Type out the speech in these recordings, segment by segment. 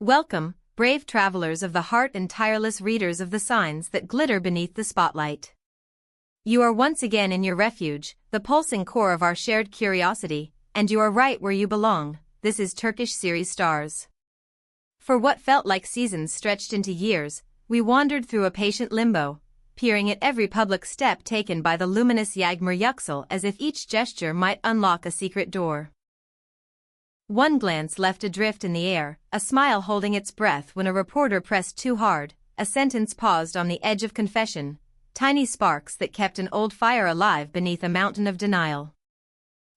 Welcome, brave travelers of the heart and tireless readers of the signs that glitter beneath the spotlight. You are once again in your refuge, the pulsing core of our shared curiosity, and you are right where you belong. This is Turkish series Stars. For what felt like seasons stretched into years, we wandered through a patient limbo, peering at every public step taken by the luminous Yağmur Yüksel as if each gesture might unlock a secret door. One glance left adrift in the air, a smile holding its breath when a reporter pressed too hard, a sentence paused on the edge of confession, tiny sparks that kept an old fire alive beneath a mountain of denial.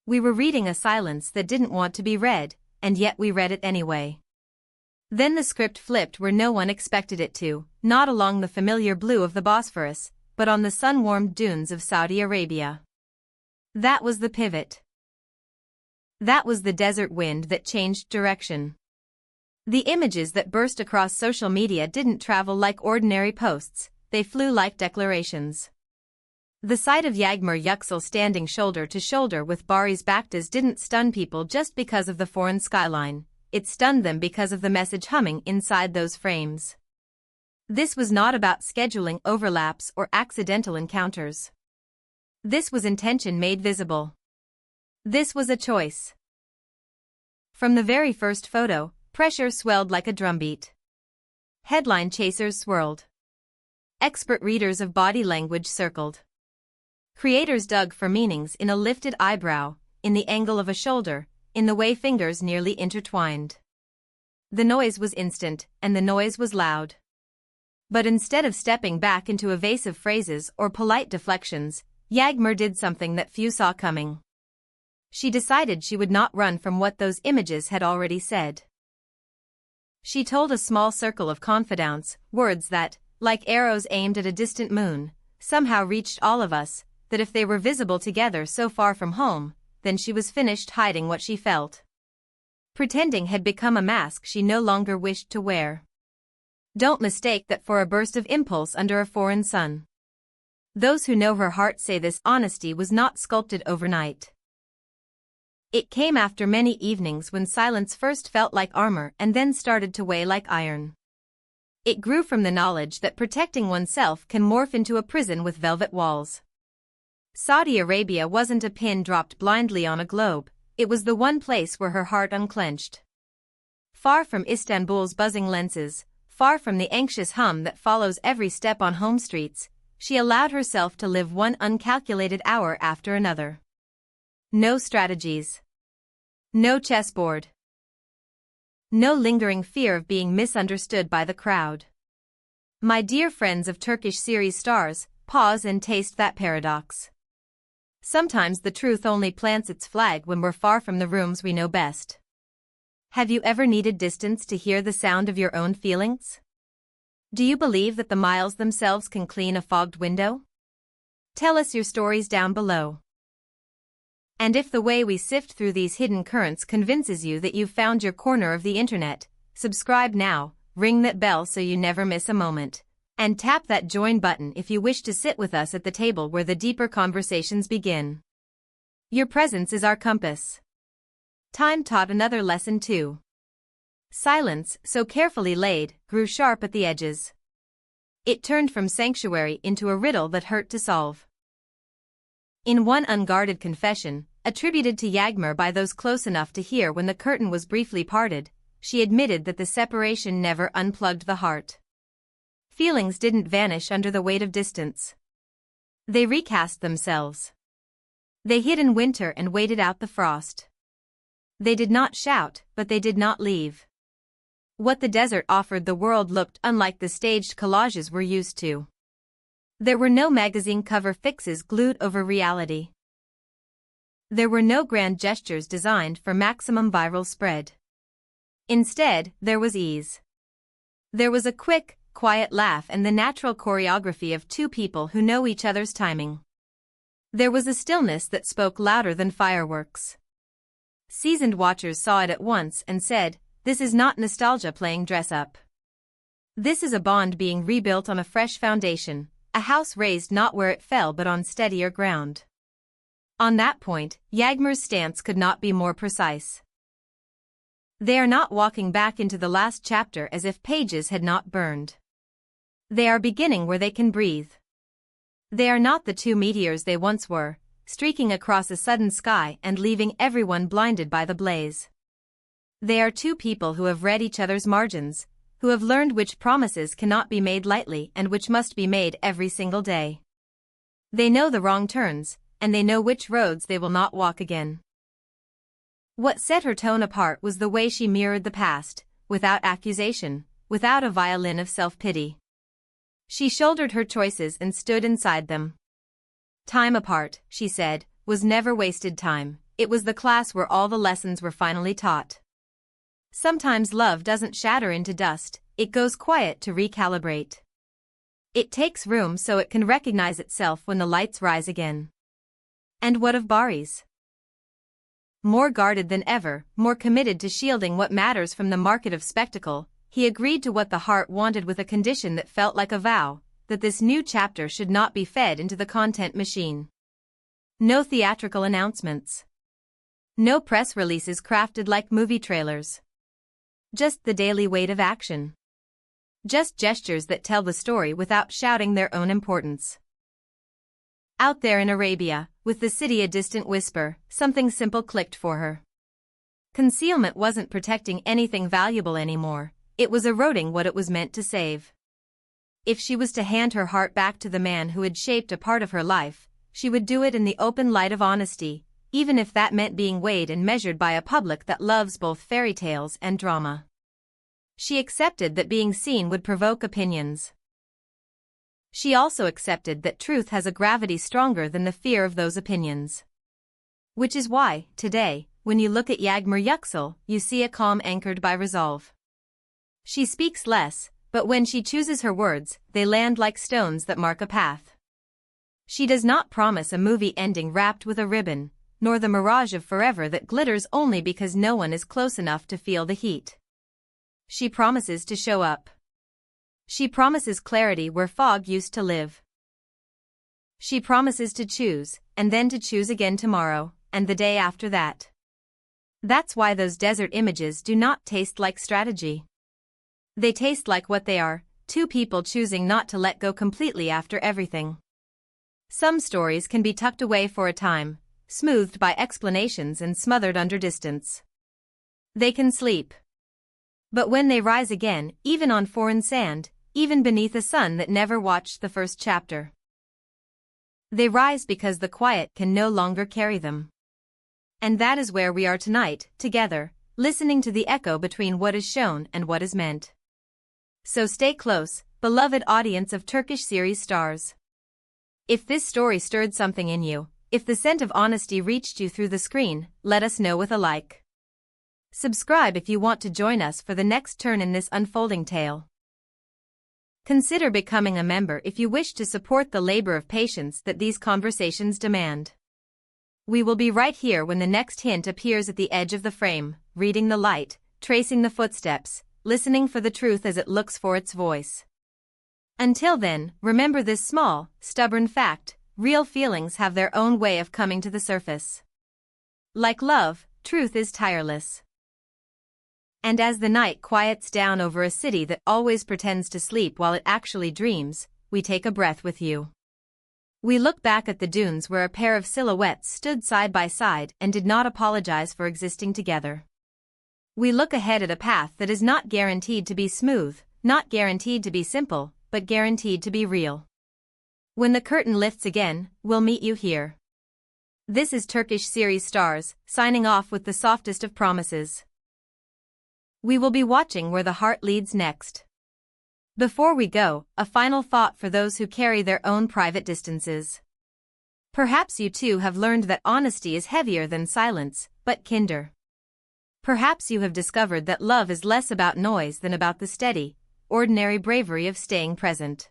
We were reading a silence that didn't want to be read, and yet we read it anyway. Then the script flipped where no one expected it to, not along the familiar blue of the Bosphorus, but on the sun-warmed dunes of Saudi Arabia. That was the pivot. That was the desert wind that changed direction. The images that burst across social media didn't travel like ordinary posts, they flew like declarations. The sight of Yağmur Yüksel standing shoulder to shoulder with Barış Baktas didn't stun people just because of the foreign skyline, it stunned them because of the message humming inside those frames. This was not about scheduling overlaps or accidental encounters. This was intention made visible. This was a choice. From the very first photo, pressure swelled like a drumbeat. Headline chasers swirled. Expert readers of body language circled. Creators dug for meanings in a lifted eyebrow, in the angle of a shoulder, in the way fingers nearly intertwined. The noise was instant, and the noise was loud. But instead of stepping back into evasive phrases or polite deflections, Yağmur did something that few saw coming. She decided she would not run from what those images had already said. She told a small circle of confidants, words that, like arrows aimed at a distant moon, somehow reached all of us, that if they were visible together so far from home, then she was finished hiding what she felt. Pretending had become a mask she no longer wished to wear. Don't mistake that for a burst of impulse under a foreign sun. Those who know her heart say this honesty was not sculpted overnight. It came after many evenings when silence first felt like armor and then started to weigh like iron. It grew from the knowledge that protecting oneself can morph into a prison with velvet walls. Saudi Arabia wasn't a pin dropped blindly on a globe, it was the one place where her heart unclenched. Far from Istanbul's buzzing lenses, far from the anxious hum that follows every step on home streets, she allowed herself to live one uncalculated hour after another. No strategies. No chessboard. No lingering fear of being misunderstood by the crowd. My dear friends of Turkish series Stars, pause and taste that paradox. Sometimes the truth only plants its flag when we're far from the rooms we know best. Have you ever needed distance to hear the sound of your own feelings? Do you believe that the miles themselves can clean a fogged window? Tell us your stories down below. And if the way we sift through these hidden currents convinces you that you've found your corner of the internet, subscribe now, ring that bell so you never miss a moment, and tap that join button if you wish to sit with us at the table where the deeper conversations begin. Your presence is our compass. Time taught another lesson too. Silence, so carefully laid, grew sharp at the edges. It turned from sanctuary into a riddle that hurt to solve. In one unguarded confession, attributed to Yağmur by those close enough to hear when the curtain was briefly parted, she admitted that the separation never unplugged the heart. Feelings didn't vanish under the weight of distance. They recast themselves. They hid in winter and waited out the frost. They did not shout, but they did not leave. What the desert offered the world looked unlike the staged collages we're used to. There were no magazine cover fixes glued over reality. There were no grand gestures designed for maximum viral spread. Instead, there was ease. There was a quick, quiet laugh and the natural choreography of two people who know each other's timing. There was a stillness that spoke louder than fireworks. Seasoned watchers saw it at once and said, "This is not nostalgia playing dress-up. This is a bond being rebuilt on a fresh foundation, a house raised not where it fell but on steadier ground." On that point, Yağmur's stance could not be more precise. They are not walking back into the last chapter as if pages had not burned. They are beginning where they can breathe. They are not the two meteors they once were, streaking across a sudden sky and leaving everyone blinded by the blaze. They are two people who have read each other's margins, who have learned which promises cannot be made lightly and which must be made every single day. They know the wrong turns, and they know which roads they will not walk again. What set her tone apart was the way she mirrored the past, without accusation, without a violin of self-pity. She shouldered her choices and stood inside them. Time apart, she said, was never wasted time. It was the class where all the lessons were finally taught. Sometimes love doesn't shatter into dust, it goes quiet to recalibrate. It takes room so it can recognize itself when the lights rise again. And what of Barış? More guarded than ever, more committed to shielding what matters from the market of spectacle, he agreed to what the heart wanted with a condition that felt like a vow, that this new chapter should not be fed into the content machine. No theatrical announcements. No press releases crafted like movie trailers. Just the daily weight of action. Just gestures that tell the story without shouting their own importance. Out there in Arabia, with the city a distant whisper, something simple clicked for her. Concealment wasn't protecting anything valuable anymore, it was eroding what it was meant to save. If she was to hand her heart back to the man who had shaped a part of her life, she would do it in the open light of honesty, even if that meant being weighed and measured by a public that loves both fairy tales and drama. She accepted that being seen would provoke opinions. She also accepted that truth has a gravity stronger than the fear of those opinions. Which is why, today, when you look at Yağmur Yüksel, you see a calm anchored by resolve. She speaks less, but when she chooses her words, they land like stones that mark a path. She does not promise a movie ending wrapped with a ribbon, nor the mirage of forever that glitters only because no one is close enough to feel the heat. She promises to show up. She promises clarity where fog used to live. She promises to choose, and then to choose again tomorrow, and the day after that. That's why those desert images do not taste like strategy. They taste like what they are, two people choosing not to let go completely after everything. Some stories can be tucked away for a time, smoothed by explanations and smothered under distance. They can sleep. But when they rise again, even on foreign sand, even beneath a sun that never watched the first chapter, they rise because the quiet can no longer carry them. And that is where we are tonight, together, listening to the echo between what is shown and what is meant. So stay close, beloved audience of Turkish series stars. If this story stirred something in you, if the scent of honesty reached you through the screen, let us know with a like. Subscribe if you want to join us for the next turn in this unfolding tale. Consider becoming a member if you wish to support the labor of patience that these conversations demand. We will be right here when the next hint appears at the edge of the frame, reading the light, tracing the footsteps, listening for the truth as it looks for its voice. Until then, remember this small, stubborn fact: real feelings have their own way of coming to the surface. Like love, truth is tireless. And as the night quiets down over a city that always pretends to sleep while it actually dreams, we take a breath with you. We look back at the dunes where a pair of silhouettes stood side by side and did not apologize for existing together. We look ahead at a path that is not guaranteed to be smooth, not guaranteed to be simple, but guaranteed to be real. When the curtain lifts again, we'll meet you here. This is Turkish series stars, signing off with the softest of promises. We will be watching where the heart leads next. Before we go, a final thought for those who carry their own private distances. Perhaps you too have learned that honesty is heavier than silence, but kinder. Perhaps you have discovered that love is less about noise than about the steady, ordinary bravery of staying present.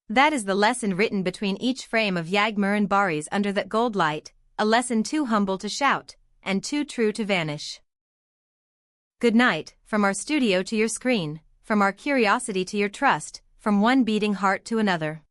That is the lesson written between each frame of Yağmur and Barış under that gold light, a lesson too humble to shout, and too true to vanish. Good night, from our studio to your screen, from our curiosity to your trust, from one beating heart to another.